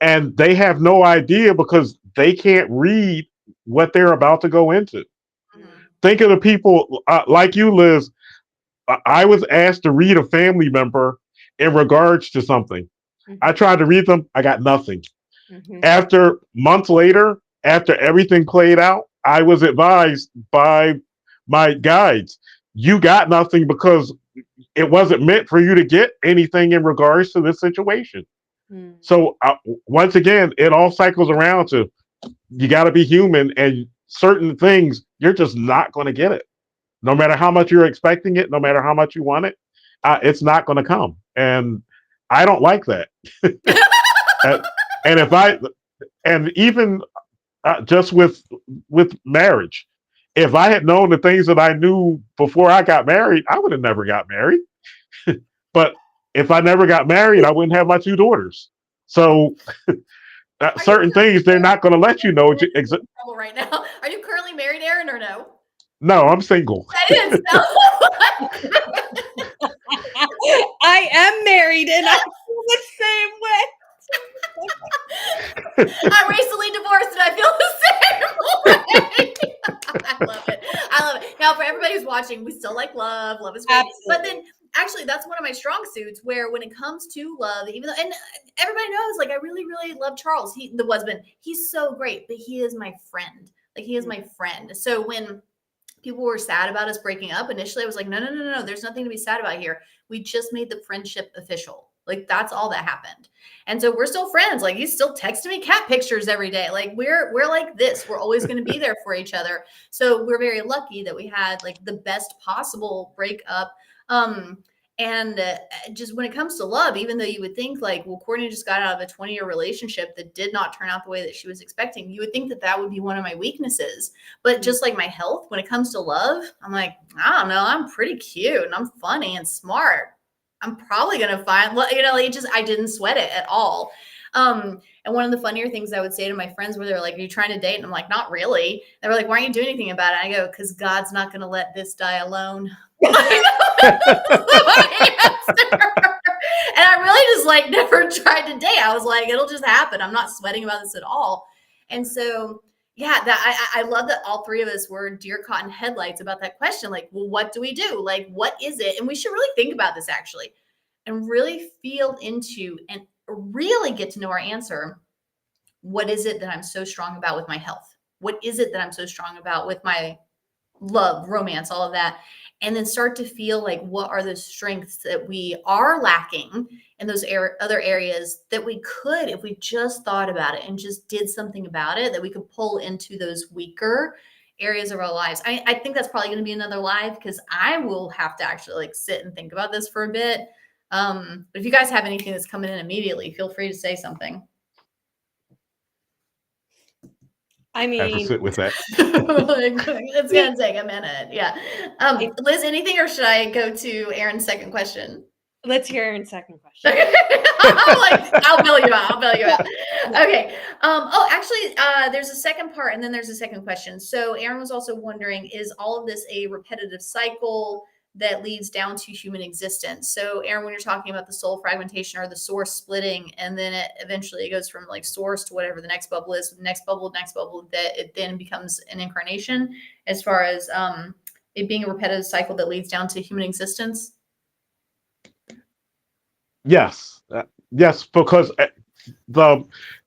and they have no idea because they can't read what they're about to go into. Mm-hmm. Think of the people like you, Liz. I was asked to read a family member, in regards to something. I Mhm. tried to read them. I got nothing. Mhm. After months later, after everything played out, I was advised by my guides, you got nothing because it wasn't meant for you to get anything in regards to this situation. Mm. So once again, it all cycles around to you got to be human, and certain things you're just not going to get it. No matter how much you're expecting it, no matter how much you want it, it's not going to come. And I don't like that. and, and if I and even just with marriage, if I had known the things that I knew before I got married, I would have never got married. But if I never got married, I wouldn't have my two daughters. So Are you certain things they're not going to let you know. in trouble right now? Are you currently married, Aaron, or no? No, I'm single. I didn't sound. I am married and I feel the same way. I'm recently divorced and I feel the same way. I love it. I love it. Now, for everybody who's watching, we still like love. Love is great. Absolutely. But then, actually, that's one of my strong suits. Where when it comes to love, even though, and everybody knows, like I really, really love Charles. The husband. He's so great, but he is my friend. Like he is my friend. So when people were sad about us breaking up, initially I was like, no, no, no, no, there's nothing to be sad about here. We just made the friendship official. Like that's all that happened. And so we're still friends. Like he's still texting me cat pictures every day. Like we're like this. We're always going to be there for each other. So we're very lucky that we had like the best possible breakup. And just when it comes to love, even though you would think like, well, Courtney just got out of a 20-year relationship that did not turn out the way that she was expecting, you would think that that would be one of my weaknesses. But just like my health, when it comes to love, I'm like, I don't know, I'm pretty cute and I'm funny and smart. I'm probably going to find, like, I didn't sweat it at all. And one of the funnier things I would say to my friends where they're like, are you trying to date? And I'm like, not really. They were like, why aren't you doing anything about it? I go, because God's not going to let this die alone. And I really just like never tried to date. I was like, it'll just happen. I'm not sweating about this at all. And so, yeah, that I love that all three of us were deer caught in headlights about that question. Like, well, what do we do? Like, what is it? And we should really think about this actually and really feel into and really get to know our answer. What is it that I'm so strong about with my health? What is it that I'm so strong about with my love, romance, all of that? And then start to feel like what are the strengths that we are lacking in those other areas that we could, if we just thought about it and just did something about it, that we could pull into those weaker areas of our lives. I think that's probably going to be another live because I will have to actually like sit and think about this for a bit. But if you guys have anything that's coming in immediately, feel free to say something. I Have to mean, sit with that. It's gonna take a minute. Yeah. Liz, anything, or should I go to Aaron's second question? let's hear Aaron's second question. I'm like, I'll bail you out. I'll bail you out. Okay. Actually, there's a second part, and then there's a second question. So Aaron was also wondering, is all of this a repetitive cycle that leads down to human existence? So Aaron, when you're talking about the soul fragmentation or the source splitting, and then it eventually goes from like source to whatever the next bubble is, next bubble, that it then becomes an incarnation, as far as it being a repetitive cycle that leads down to human existence. Yes, yes, because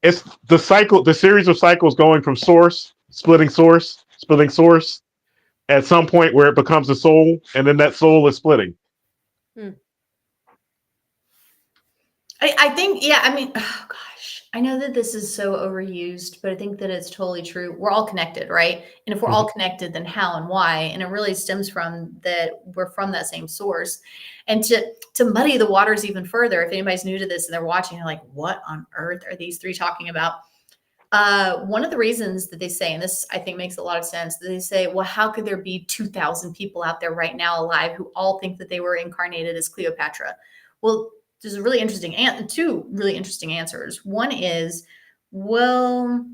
it's the cycle, the series of cycles going from source, splitting source, splitting source, at some point where it becomes a soul, and then that soul is splitting. I think, yeah, I mean, oh gosh, I know that this is so overused, but I think that it's totally true. We're all connected, right? And if we're all connected, then how and why? And it really stems from that we're from that same source. And to muddy the waters even further, if anybody's new to this and they're watching, they're like, what on earth are these three talking about? One of the reasons that they say, and this I think makes a lot of sense, that they say, well, how could there be 2,000 people out there right now alive who all think that they were incarnated as Cleopatra? Well, there's a really interesting two really interesting answers. One is, well,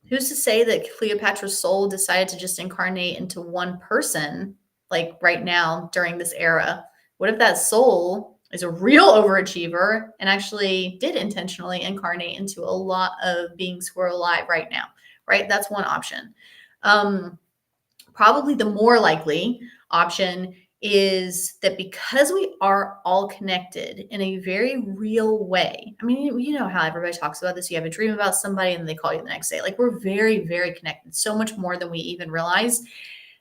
who's to say that Cleopatra's soul decided to just incarnate into one person, like right now during this era? What if that soul is a real overachiever and actually did intentionally incarnate into a lot of beings who are alive right now, right? That's one option. Probably the more likely option is that because we are all connected in a very real way. I mean, you know how everybody talks about this. You have a dream about somebody and they call you the next day. Like, we're very, very connected, so much more than we even realize.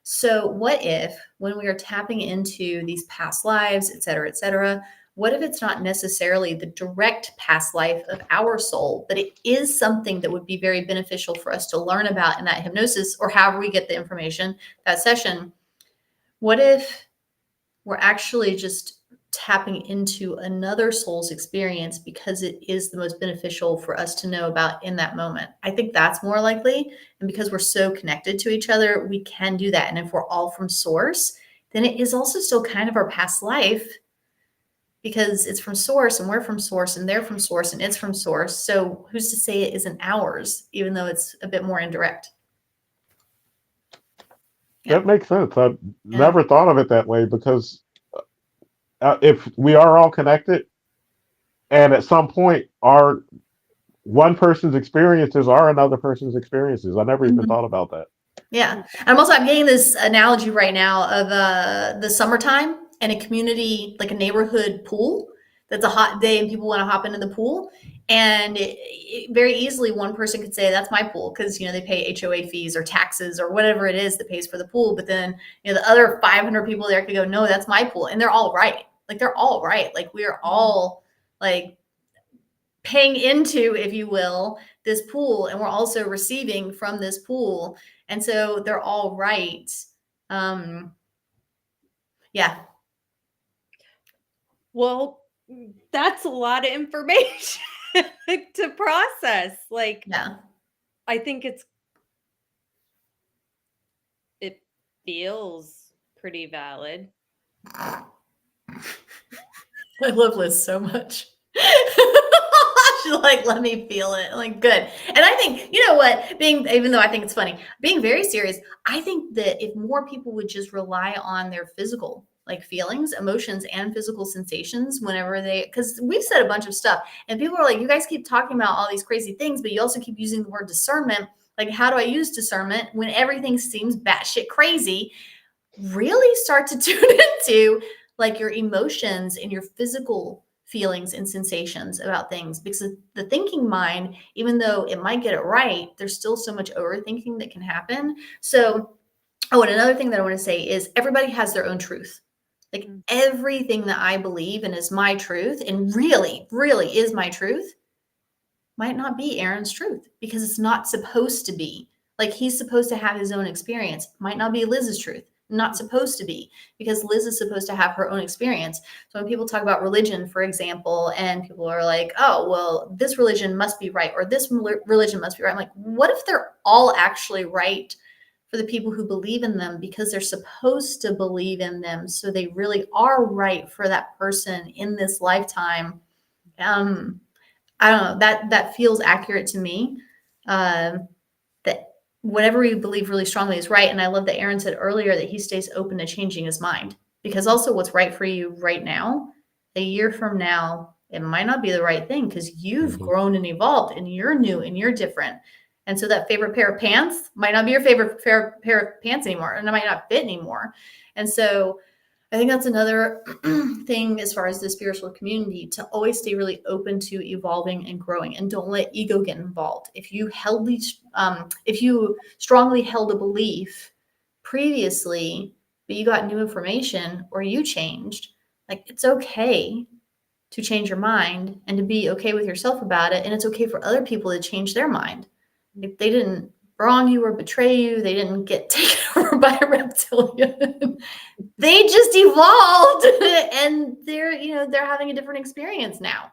So what if when we are tapping into these past lives, et cetera, what if it's not necessarily the direct past life of our soul, but it is something that would be very beneficial for us to learn about in that hypnosis, or however we get the information, that session? What if we're actually just tapping into another soul's experience because it is the most beneficial for us to know about in that moment? I think that's more likely. And because we're so connected to each other, we can do that. And if we're all from source, then it is also still kind of our past life, because it's from source and we're from source and they're from source and it's from source. So who's to say it isn't ours, even though it's a bit more indirect? Yeah. That makes sense. I've Yeah. never thought of it that way, because if we are all connected, and at some point our one person's experiences are another person's experiences. I never even Mhm. thought about that. Yeah. I'm getting this analogy right now of the summertime and a community, like a neighborhood pool that's a hot day and people want to hop into the pool. And very easily one person could say, that's my pool, because, they pay HOA fees or taxes or whatever it is that pays for the pool. But then, the other 500 people there could go, no, that's my pool. And they're all right. Like, they're all right. Like, we are all like paying into, if you will, this pool, and we're also receiving from this pool. And so they're all right. Yeah. Well, that's a lot of information to process. Like, Yeah. I think it feels pretty valid. I love Liz so much. She's like, let me feel it. I'm like, good. And I think, you know what, even though I think it's funny, being very serious, I think that if more people would just rely on their physical, like, feelings, emotions, and physical sensations whenever because we've said a bunch of stuff and people are like, you guys keep talking about all these crazy things, but you also keep using the word discernment. Like, how do I use discernment when everything seems batshit crazy? Really start to tune into, like, your emotions and your physical feelings and sensations about things, because the thinking mind, even though it might get it right, there's still so much overthinking that can happen. So, and another thing that I want to say is everybody has their own truth. Like, everything that I believe and is my truth, and really, really is my truth, might not be Aaron's truth, because it's not supposed to be. Like, he's supposed to have his own experience. Might not be Liz's truth. Not supposed to be, because Liz is supposed to have her own experience. So when people talk about religion, for example, and people are like, oh, well, this religion must be right, or this religion must be right. I'm like, what if they're all actually right for the people who believe in them, because they're supposed to believe in them, so they really are right for that person in this lifetime? I don't know, that feels accurate to me. That whatever we believe really strongly is right. And I love that Aaron said earlier that he stays open to changing his mind, because also what's right for you right now, a year from now, it might not be the right thing, because you've grown and evolved and you're new and you're different. And so that favorite pair of pants might not be your favorite pair of pants anymore, and it might not fit anymore. And so I think that's another thing as far as the spiritual community, to always stay really open to evolving and growing, and don't let ego get involved. If you strongly held a belief previously, but you got new information or you changed, like, it's okay to change your mind and to be okay with yourself about it. And it's okay for other people to change their mind. If they didn't wrong you or betray you, they didn't get taken over by a reptilian. They just evolved and they're having a different experience now.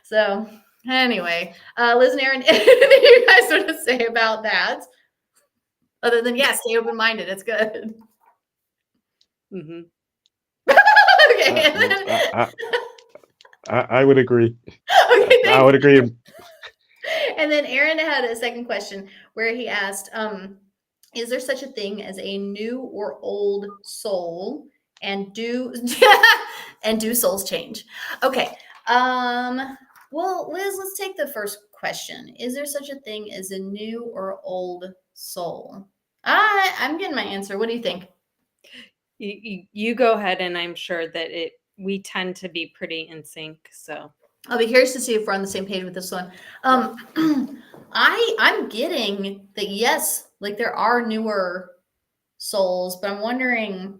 So anyway, Liz and Aaron, anything you guys want to say about that? Other than, stay open-minded. It's good. Mm-hmm. Okay. I would agree. Okay, I would agree. And then Aaron had a second question where he asked, is there such a thing as a new or old soul, and do souls change? Okay. Well, Liz, let's take the first question. Is there such a thing as a new or old soul? I'm getting my answer. What do you think? You go ahead, and I'm sure that we tend to be pretty in sync. So I'll be curious to see if we're on the same page with this one. I'm getting that, yes, like there are newer souls, but I'm wondering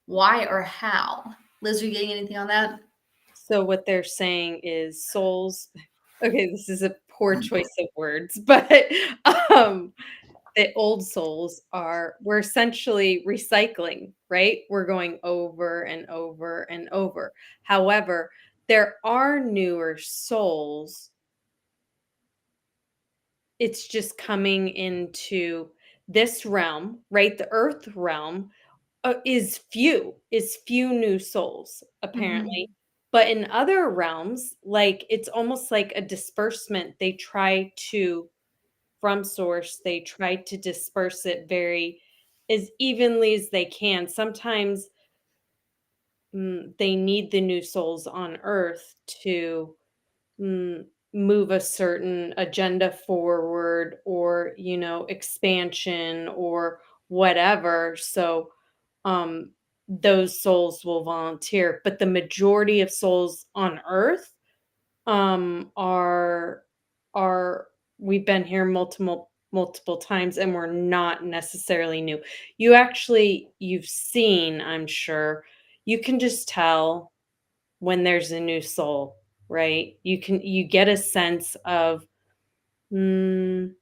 why or how. Liz, are you getting anything on that? So what they're saying is souls. Okay, this is a poor choice of words, but um, the old souls we're essentially recycling, right? We're going over and over and over. However, there are newer souls. It's just coming into this realm, right? The earth realm is few new souls apparently. But in other realms, like it's almost like a disbursement. They try to from source, they try to disperse it very as evenly as they can. Sometimes they need the new souls on earth to mm, move a certain agenda forward, or expansion or whatever. So those souls will volunteer, but the majority of souls on earth are we've been here multiple times, and we're not necessarily new. You've seen, I'm sure, you can just tell when there's a new soul, right? You get a sense of mm,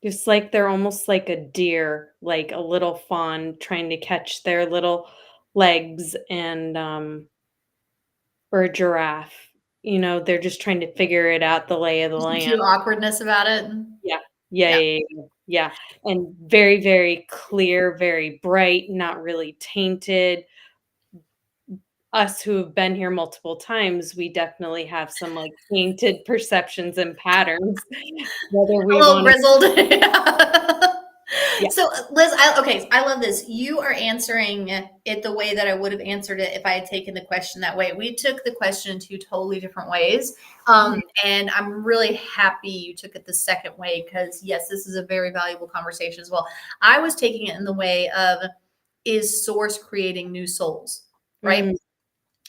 just like they're almost like a deer, like a little fawn trying to catch their little legs, and or a giraffe. They're just trying to figure it out, the lay of the There's some land. cute awkwardness about it. Yeah. Yeah, Yeah. yeah, yeah, yeah. And very, very clear, very bright, not really tainted. Us who have been here multiple times, we definitely have some, like, tainted perceptions and patterns, whether A we little wanna. grizzled. Yeah. So, Liz, I love this. You are answering it the way that I would have answered it if I had taken the question that way. We took the question two totally different ways. And I'm really happy you took it the second way, because, yes, this is a very valuable conversation as well. I was taking it in the way of, is source creating new souls, right? Mm,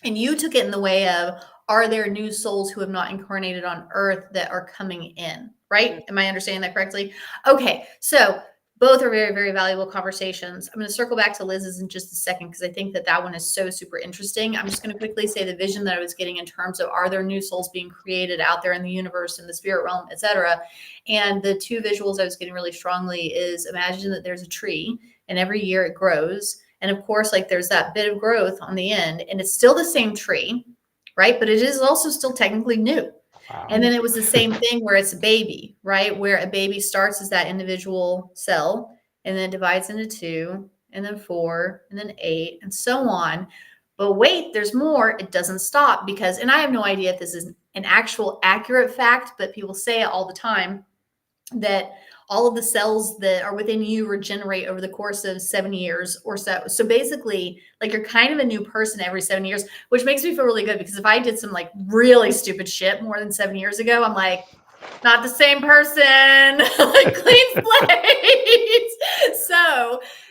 And you took it in the way of, are there new souls who have not incarnated on earth that are coming in, right? mm, Am I understanding that correctly? Okay, so both are very, very valuable conversations. I'm going to circle back to Liz's in just a second, because I think that one is so super interesting. I'm just going to quickly say the vision that I was getting in terms of, are there new souls being created out there in the universe, in the spirit realm, etc. And the two visuals I was getting really strongly is, imagine that there's a tree, and every year it grows. And of course, like, there's that bit of growth on the end, and it's still the same tree, right? But it is also still technically new. Wow. And then it was the same thing where it's a baby, right? Where a baby starts as that individual cell, and then divides into 2, and then 4, and then 8, and so on. But wait, there's more. It doesn't stop, because, and I have no idea if this is an actual accurate fact, but people say it all the time, that all of the cells that are within you regenerate over the course of 7 years or so. So basically, like, you're kind of a new person every 7 years, which makes me feel really good, because if I did some like really stupid shit more than 7 years ago, I'm like, not the same person. Like, clean slate.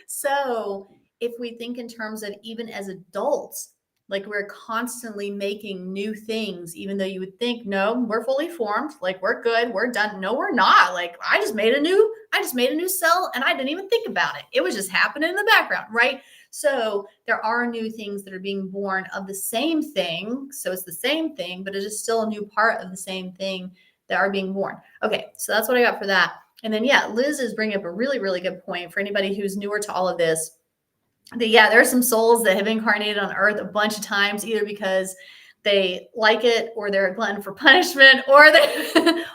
So if we think in terms of, even as adults, like, we're constantly making new things, even though you would think, no, we're fully formed, like, we're good, we're done. No, we're not. Like, I just made a new cell, and I didn't even think about it. It was just happening in the background, right? So there are new things that are being born of the same thing. So it's the same thing, but it is still a new part of the same thing that are being born. Okay, so that's what I got for that. And then, yeah, Liz is bringing up a really, really good point for anybody who's newer to all of this. There are some souls that have incarnated on earth a bunch of times, either because they like it, or they're a glutton for punishment, or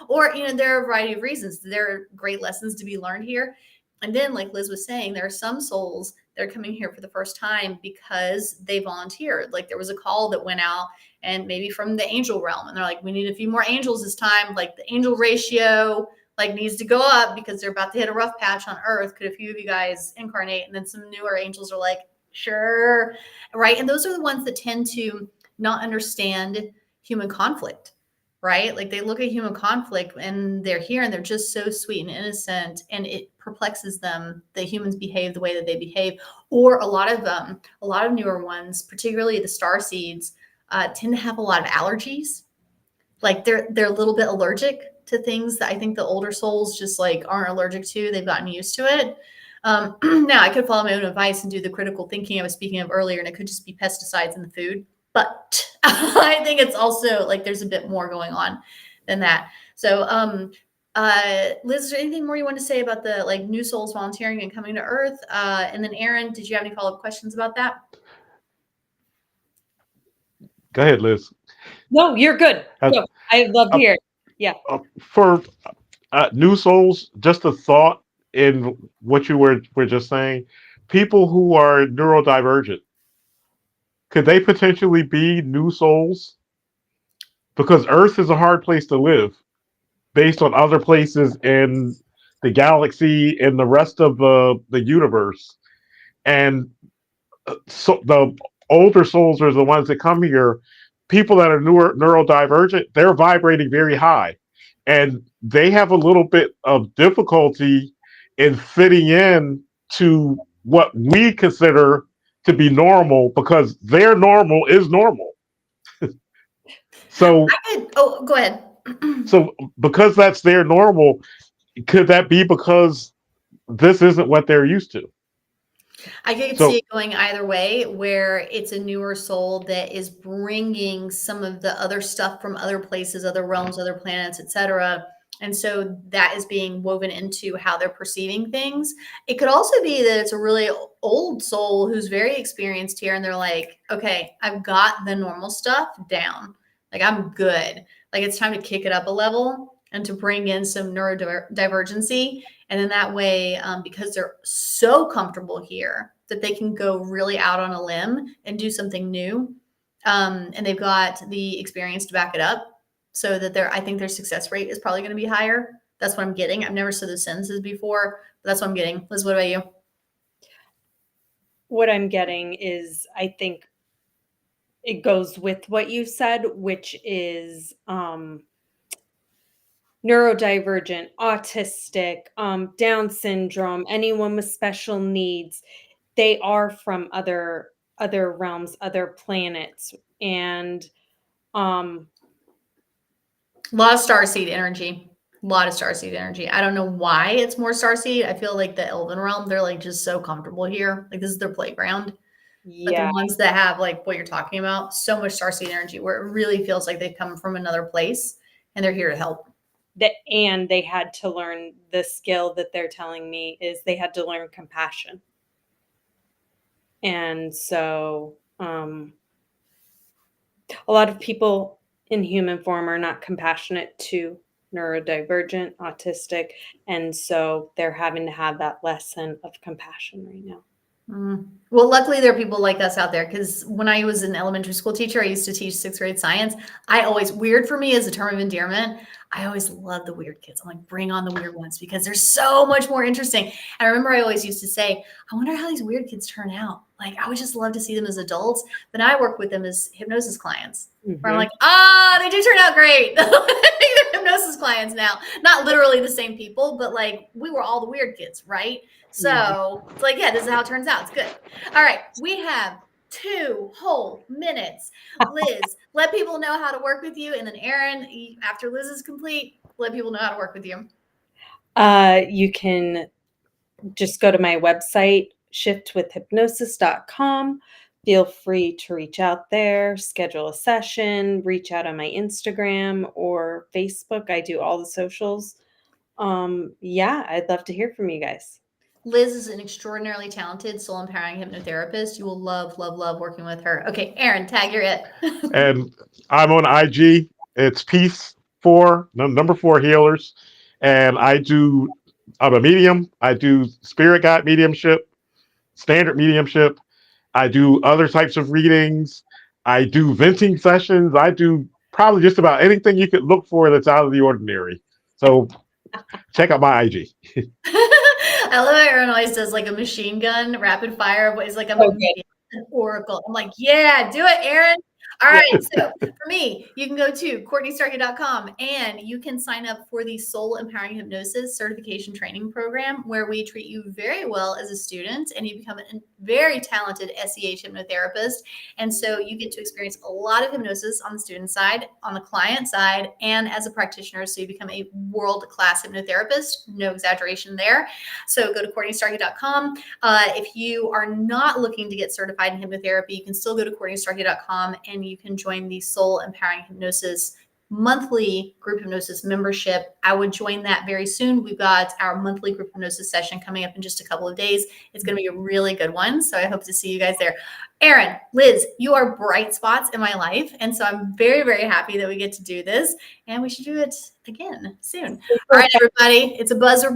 or there are a variety of reasons. There are great lessons to be learned here. And then, like Liz was saying, there are some souls that are coming here for the first time because they volunteered. Like, there was a call that went out, and maybe from the angel realm, and they're like, we need a few more angels this time. Like, the angel ratio needs to go up, because they're about to hit a rough patch on earth. Could a few of you guys incarnate? And then some newer angels are like, sure, right? And those are the ones that tend to not understand human conflict, right? Like, they look at human conflict, and they're here, and they're just so sweet and innocent, and it perplexes them that humans behave the way that they behave, or a lot of newer ones, particularly the star seeds, tend to have a lot of allergies. Like they're a little bit allergic to things that I think the older souls just like aren't allergic to. They've gotten used to it. Now I could follow my own advice and do the critical thinking I was speaking of earlier, and it could just be pesticides in the food. But I think it's also like there's a bit more going on than that. So, Liz, is there anything more you want to say about the like new souls volunteering and coming to Earth? And then Aaron, did you have any follow-up questions about that? Go ahead, Liz. No, you're good. No, I'd love to hear it. Yeah. For new souls, just a thought in what you were just saying. People who are neurodivergent, could they potentially be new souls? Because Earth is a hard place to live based on other places in the galaxy and the rest of the universe. And so the older souls are the ones that come here. People that are neurodivergent, they're vibrating very high, and they have a little bit of difficulty in fitting in to what we consider to be normal, because their normal is normal. So go ahead. So because that's their normal, could that be because this isn't what they're used to? I could see it going either way, where it's a newer soul that is bringing some of the other stuff from other places, other realms, other planets, etc. And so that is being woven into how they're perceiving things. It could also be that it's a really old soul who's very experienced here, and they're like, okay, I've got the normal stuff down. Like, I'm good. Like, it's time to kick it up a level and to bring in some neurodivergency. And then that way, because they're so comfortable here, that they can go really out on a limb and do something new. And they've got the experience to back it up, so that I think their success rate is probably going to be higher. That's what I'm getting. I've never said those sentences before, but that's what I'm getting. Liz, what about you? What I'm getting is, I think it goes with what you said, which is neurodivergent, autistic, Down syndrome, anyone with special needs. They are from other realms, other planets, and a lot of starseed energy. A lot of starseed energy. I don't know why it's more starseed. I feel like the Elven realm, they're like just so comfortable here. Like, this is their playground. But the ones that have like what you're talking about, so much starseed energy, where it really feels like they come from another place and they're here to help. And they had to learn the skill that they're telling me is they had to learn compassion. And so a lot of people in human form are not compassionate to neurodivergent, autistic, and so they're having to have that lesson of compassion right now. Well, luckily there are people like us out there, because when I was an elementary school teacher, I used to teach 6th grade science. Weird for me is a term of endearment. I always love the weird kids. I'm like, bring on the weird ones, because they're so much more interesting. And I remember I always used to say, I wonder how these weird kids turn out. Like, I would just love to see them as adults. But now I work with them as hypnosis clients. Where I'm like, they do turn out great. They're hypnosis clients now. Not literally the same people, but like, we were all the weird kids, right? So it's like, yeah, this is how it turns out. It's good. All right. We have 2 whole minutes. Liz, let people know how to work with you. And then Aaron, after Liz is complete, let people know how to work with you. You can just go to my website, shiftwithhypnosis.com. Feel free to reach out there, schedule a session, reach out on my Instagram or Facebook. I do all the socials. I'd love to hear from you guys. Liz is an extraordinarily talented soul empowering hypnotherapist. You will love, love, love working with her. Okay, Aaron, tag your it. And I'm on IG. It's number 4 healers. And I'm a medium. I do spirit guide mediumship, standard mediumship. I do other types of readings. I do venting sessions. I do probably just about anything you could look for that's out of the ordinary. So check out my IG. I love how Aaron always does like a machine gun, rapid fire, but he's like, I'm an oracle. I'm like, yeah, do it, Aaron. All right. So for me, you can go to CourtneyStarkey.com and you can sign up for the Soul Empowering Hypnosis Certification Training Program, where we treat you very well as a student and you become a very talented SEH hypnotherapist. And so you get to experience a lot of hypnosis on the student side, on the client side, and as a practitioner. So you become a world-class hypnotherapist. No exaggeration there. So go to CourtneyStarkey.com. If you are not looking to get certified in hypnotherapy, you can still go to CourtneyStarkey.com and you can join the Soul Empowering Hypnosis monthly group hypnosis membership. I would join that very soon. We've got our monthly group hypnosis session coming up in just a couple of days. It's going to be a really good one. So I hope to see you guys there. Erin, Liz, you are bright spots in my life. And so I'm very, very happy that we get to do this. And we should do it again soon. All right, everybody. It's a buzzer beat.